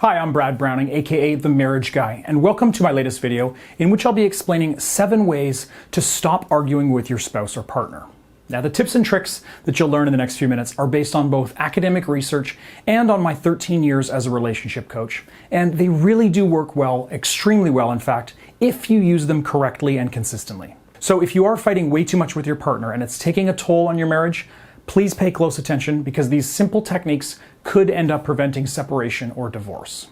Hi, I'm Brad Browning, aka The Marriage Guy, and welcome to my latest video in which I'll be explaining 7 ways to stop arguing with your spouse or partner. Now, the tips and tricks that you'll learn in the next few minutes are based on both academic research and on my 13 years as a relationship coach, and they really do work well, extremely well in fact, if you use them correctly and consistently. So if you are fighting way too much with your partner and it's taking a toll on your marriage, please pay close attention because these simple techniques could end up preventing separation or divorce.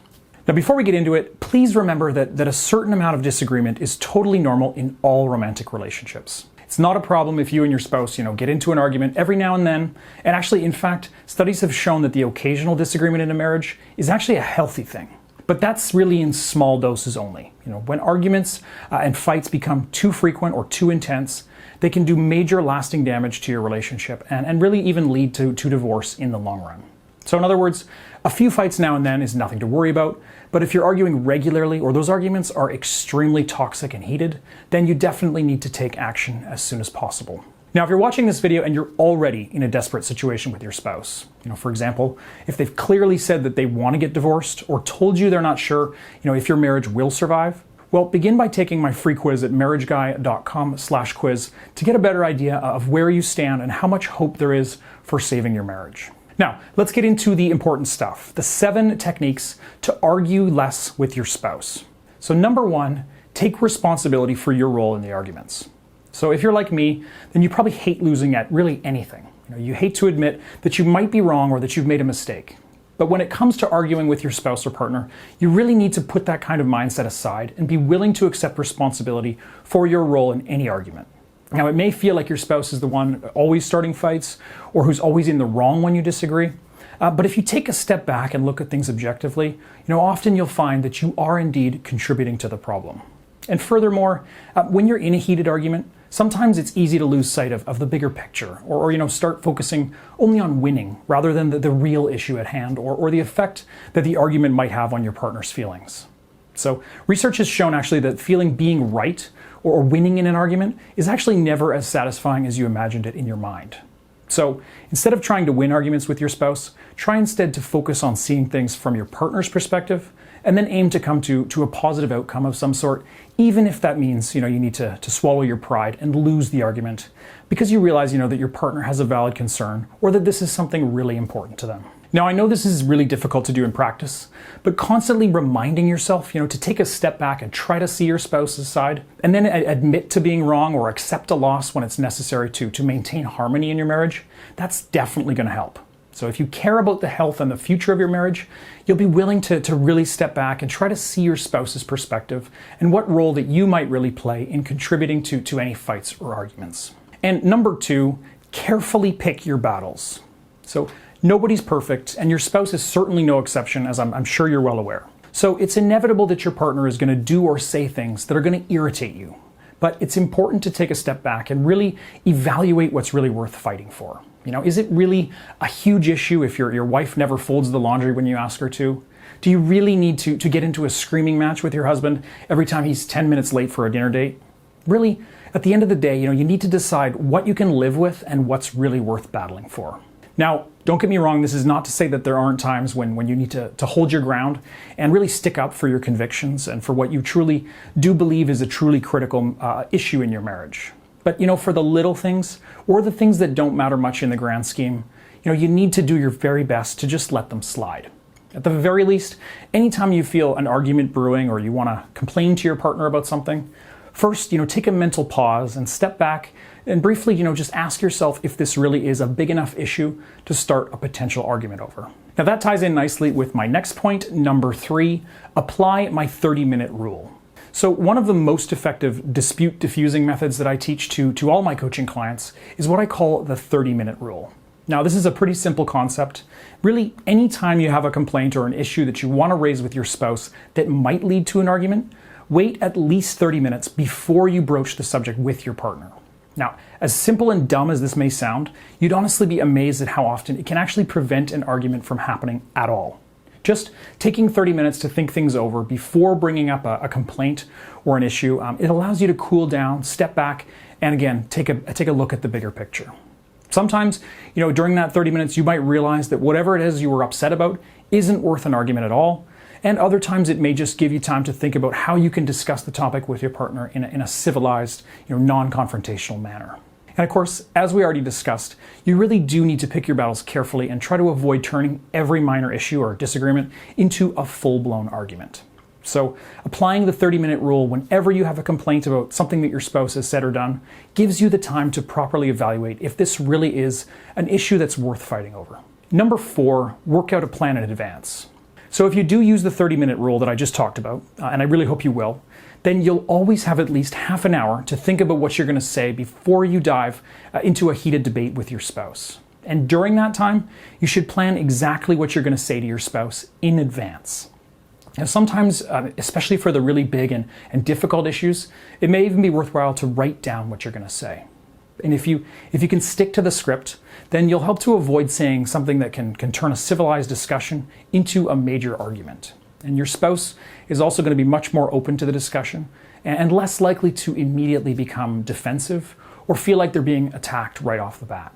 Now, before we get into it, please remember that a certain amount of disagreement is totally normal in all romantic relationships. It's not a problem if you and your spouse, get into an argument every now and then. And actually, in fact, studies have shown that the occasional disagreement in a marriage is actually a healthy thing. But that's really in small doses only. When arguments and fights become too frequent or too intense, they can do major lasting damage to your relationship and really even lead to divorce in the long run. So in other words, a few fights now and then is nothing to worry about, but if you're arguing regularly or those arguments are extremely toxic and heated, then you definitely need to take action as soon as possible. Now, if you're watching this video and you're already in a desperate situation with your spouse, for example, if they've clearly said that they want to get divorced or told you they're not sure, if your marriage will survive, well, begin by taking my free quiz at marriageguy.com/quiz to get a better idea of where you stand and how much hope there is for saving your marriage. Now, let's get into the important stuff, the 7 techniques to argue less with your spouse. So number 1, take responsibility for your role in the arguments. So if you're like me, then you probably hate losing at really anything. You hate to admit that you might be wrong or that you've made a mistake. But when it comes to arguing with your spouse or partner, you really need to put that kind of mindset aside and be willing to accept responsibility for your role in any argument. Now, it may feel like your spouse is the one always starting fights or who's always in the wrong when you disagree. But if you take a step back and look at things objectively, often you'll find that you are indeed contributing to the problem. And furthermore, when you're in a heated argument, sometimes it's easy to lose sight of the bigger picture or start focusing only on winning rather than the real issue at hand or the effect that the argument might have on your partner's feelings. So research has shown actually that feeling being right or winning in an argument is actually never as satisfying as you imagined it in your mind. So instead of trying to win arguments with your spouse, try instead to focus on seeing things from your partner's perspective and then aim to come to a positive outcome of some sort, even if that means you need to swallow your pride and lose the argument because you realize that your partner has a valid concern or that this is something really important to them. Now, I know this is really difficult to do in practice, but constantly reminding yourself, to take a step back and try to see your spouse's side, and then admit to being wrong or accept a loss when it's necessary to maintain harmony in your marriage, that's definitely going to help. So if you care about the health and the future of your marriage, you'll be willing to really step back and try to see your spouse's perspective and what role that you might really play in contributing to any fights or arguments. And number 2, carefully pick your battles. So nobody's perfect, and your spouse is certainly no exception, as I'm sure you're well aware. So it's inevitable that your partner is going to do or say things that are going to irritate you. But it's important to take a step back and really evaluate what's really worth fighting for. Is it really a huge issue if your wife never folds the laundry when you ask her to? Do you really need to get into a screaming match with your husband every time he's 10 minutes late for a dinner date? Really, at the end of the day, you need to decide what you can live with and what's really worth battling for. Now, don't get me wrong, this is not to say that there aren't times when you need to hold your ground and really stick up for your convictions and for what you truly do believe is a truly critical issue in your marriage. But, for the little things or the things that don't matter much in the grand scheme, you need to do your very best to just let them slide. At the very least, anytime you feel an argument brewing or you want to complain to your partner about something, first, take a mental pause and step back and briefly, just ask yourself if this really is a big enough issue to start a potential argument over. Now that ties in nicely with my next point, number 3, apply my 30-minute rule. So one of the most effective dispute diffusing methods that I teach to all my coaching clients is what I call the 30-minute rule. Now, this is a pretty simple concept. Really, anytime you have a complaint or an issue that you want to raise with your spouse that might lead to an argument, wait at least 30 minutes before you broach the subject with your partner. Now, as simple and dumb as this may sound, you'd honestly be amazed at how often it can actually prevent an argument from happening at all. Just taking 30 minutes to think things over before bringing up a complaint or an issue, it allows you to cool down, step back, and again, take a look at the bigger picture. Sometimes, during that 30 minutes, you might realize that whatever it is you were upset about isn't worth an argument at all, And other times it may just give you time to think about how you can discuss the topic with your partner in a civilized, non-confrontational manner. And of course, as we already discussed, you really do need to pick your battles carefully and try to avoid turning every minor issue or disagreement into a full-blown argument. So applying the 30-minute rule whenever you have a complaint about something that your spouse has said or done gives you the time to properly evaluate if this really is an issue that's worth fighting over. Number 4, work out a plan in advance. So if you do use the 30-minute rule that I just talked about, and I really hope you will, then you'll always have at least half an hour to think about what you're going to say before you dive into a heated debate with your spouse. And during that time, you should plan exactly what you're going to say to your spouse in advance. Now, sometimes, especially for the really big and difficult issues, it may even be worthwhile to write down what you're going to say. And if you can stick to the script, then you'll help to avoid saying something that can turn a civilized discussion into a major argument. And your spouse is also going to be much more open to the discussion and less likely to immediately become defensive or feel like they're being attacked right off the bat.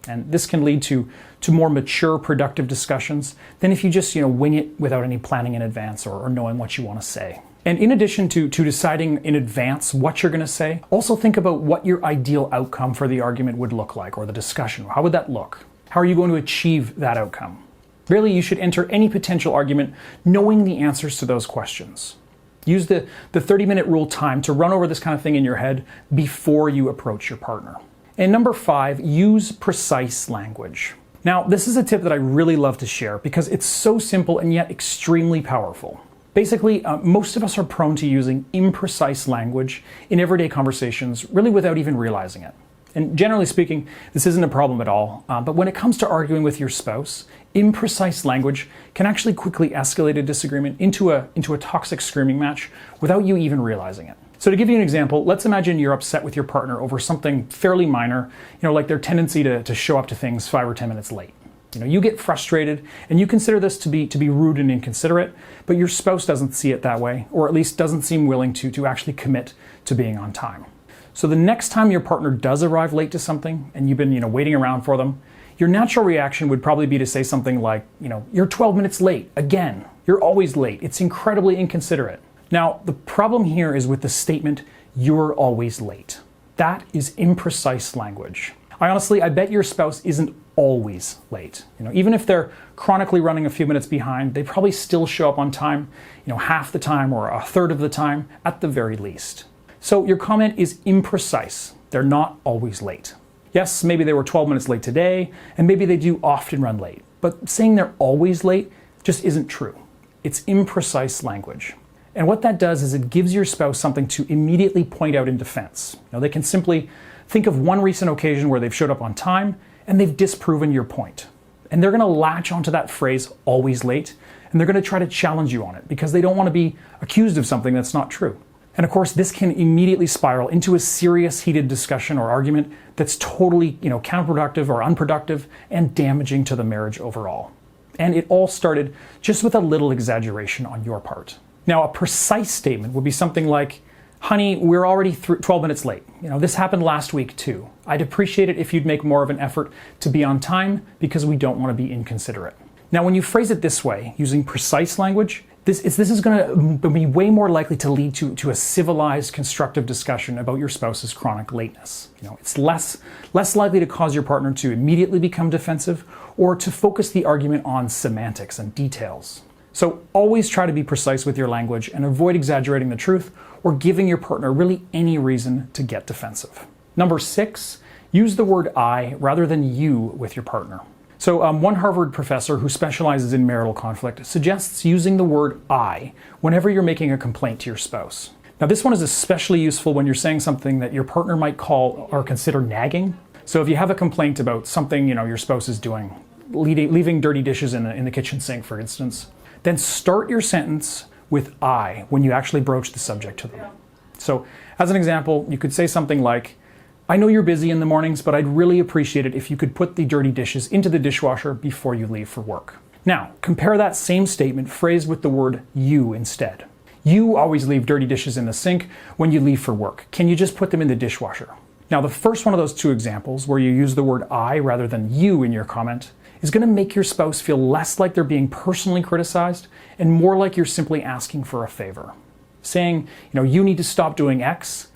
And this can lead to more mature, productive discussions than if you just wing it without any planning in advance or knowing what you want to say. And in addition to deciding in advance what you're going to say, also think about what your ideal outcome for the argument would look like, or the discussion. How would that look? How are you going to achieve that outcome? Really, you should enter any potential argument knowing the answers to those questions. Use the 30-minute rule time to run over this kind of thing in your head before you approach your partner. And number 5, use precise language. Now, this is a tip that I really love to share because it's so simple and yet extremely powerful. Basically, most of us are prone to using imprecise language in everyday conversations, really without even realizing it. And generally speaking, this isn't a problem at all, but when it comes to arguing with your spouse, imprecise language can actually quickly escalate a disagreement into a toxic screaming match without you even realizing it. So to give you an example, let's imagine you're upset with your partner over something fairly minor, like their tendency to show up to things 5 or 10 minutes late. You get frustrated and you consider this to be rude and inconsiderate, but your spouse doesn't see it that way, or at least doesn't seem willing to actually commit to being on time. So the next time your partner does arrive late to something and you've been waiting around for them, your natural reaction would probably be to say something like, you're 12 minutes late again. You're always late. It's incredibly inconsiderate. Now, the problem here is with the statement, you're always late. That is imprecise language. I bet your spouse isn't always late. Even if they're chronically running a few minutes behind, they probably still show up on time, half the time or a third of the time at the very least. So your comment is imprecise. They're not always late. Yes, maybe they were 12 minutes late today, and maybe they do often run late. But saying they're always late just isn't true. It's imprecise language. And what that does is it gives your spouse something to immediately point out in defense. They can simply think of one recent occasion where they've showed up on time and they've disproven your point. And they're going to latch onto that phrase, always late, and they're going to try to challenge you on it because they don't want to be accused of something that's not true. And of course, this can immediately spiral into a serious heated discussion or argument that's totally, counterproductive or unproductive and damaging to the marriage overall. And it all started just with a little exaggeration on your part. Now, a precise statement would be something like, honey, we're already 12 minutes late. This happened last week too. I'd appreciate it if you'd make more of an effort to be on time because we don't want to be inconsiderate. Now, when you phrase it this way, using precise language, this is going to be way more likely to lead to a civilized, constructive discussion about your spouse's chronic lateness. It's less likely to cause your partner to immediately become defensive or to focus the argument on semantics and details. So always try to be precise with your language and avoid exaggerating the truth or giving your partner really any reason to get defensive. Number 6, use the word I rather than you with your partner. So one Harvard professor who specializes in marital conflict suggests using the word I whenever you're making a complaint to your spouse. Now this one is especially useful when you're saying something that your partner might call or consider nagging. So if you have a complaint about something your spouse is doing, leaving dirty dishes in the kitchen sink, for instance, then start your sentence with I when you actually broach the subject to them. So as an example, you could say something like, I know you're busy in the mornings, but I'd really appreciate it if you could put the dirty dishes into the dishwasher before you leave for work. Now, compare that same statement phrased with the word you instead. You always leave dirty dishes in the sink when you leave for work. Can you just put them in the dishwasher? Now, the first one of those two examples, where you use the word I rather than you in your comment, is going to make your spouse feel less like they're being personally criticized and more like you're simply asking for a favor. Saying, you need to stop doing X,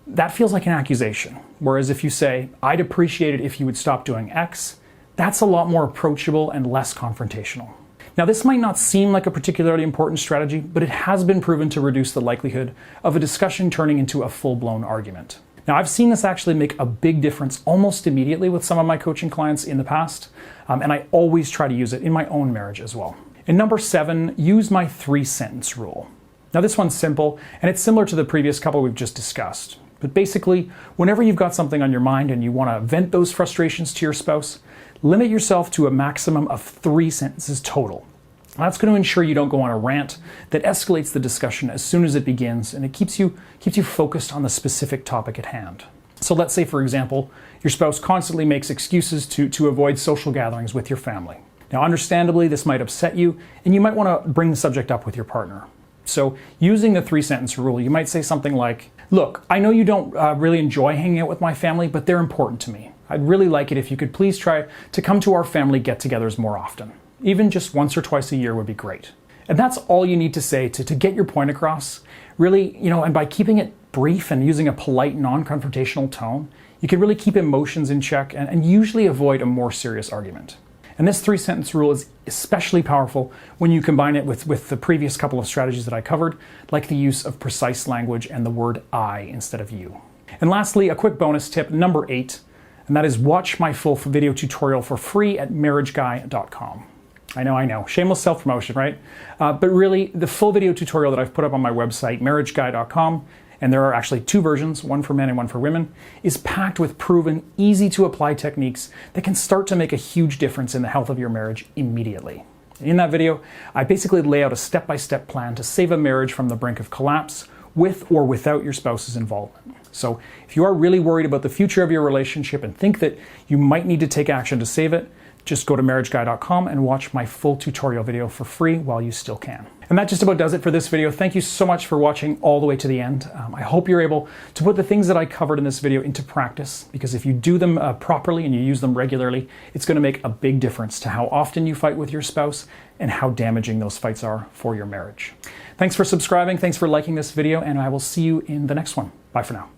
that feels like an accusation. Whereas if you say, I'd appreciate it if you would stop doing X, that's a lot more approachable and less confrontational. Now, this might not seem like a particularly important strategy, but it has been proven to reduce the likelihood of a discussion turning into a full-blown argument. Now, I've seen this actually make a big difference almost immediately with some of my coaching clients in the past, and I always try to use it in my own marriage as well. And number 7, use my 3-sentence rule. Now, this one's simple, and it's similar to the previous couple we've just discussed. But basically, whenever you've got something on your mind and you want to vent those frustrations to your spouse, limit yourself to a maximum of 3 sentences total. That's going to ensure you don't go on a rant that escalates the discussion as soon as it begins, and it keeps you focused on the specific topic at hand. So let's say, for example, your spouse constantly makes excuses to avoid social gatherings with your family. Now, understandably, this might upset you, and you might want to bring the subject up with your partner. So using the 3-sentence rule, you might say something like, look, I know you don't really enjoy hanging out with my family, but they're important to me. I'd really like it if you could please try to come to our family get-togethers more often. Even just once or twice a year would be great. And that's all you need to say to get your point across. Really, and by keeping it brief and using a polite, non-confrontational tone, you can really keep emotions in check and usually avoid a more serious argument. And this 3-sentence rule is especially powerful when you combine it with the previous couple of strategies that I covered, like the use of precise language and the word I instead of you. And lastly, a quick bonus tip, number 8, and that is watch my full video tutorial for free at marriageguy.com. I know, shameless self-promotion, right? But really, the full video tutorial that I've put up on my website, marriageguy.com, and there are actually 2 versions, one for men and one for women, is packed with proven, easy-to-apply techniques that can start to make a huge difference in the health of your marriage immediately. In that video, I basically lay out a step-by-step plan to save a marriage from the brink of collapse with or without your spouse's involvement. So if you are really worried about the future of your relationship and think that you might need to take action to save it, just go to marriageguy.com and watch my full tutorial video for free while you still can. And that just about does it for this video. Thank you so much for watching all the way to the end. I hope you're able to put the things that I covered in this video into practice, because if you do them properly and you use them regularly, it's going to make a big difference to how often you fight with your spouse and how damaging those fights are for your marriage. Thanks for subscribing, thanks for liking this video, and I will see you in the next one. Bye for now.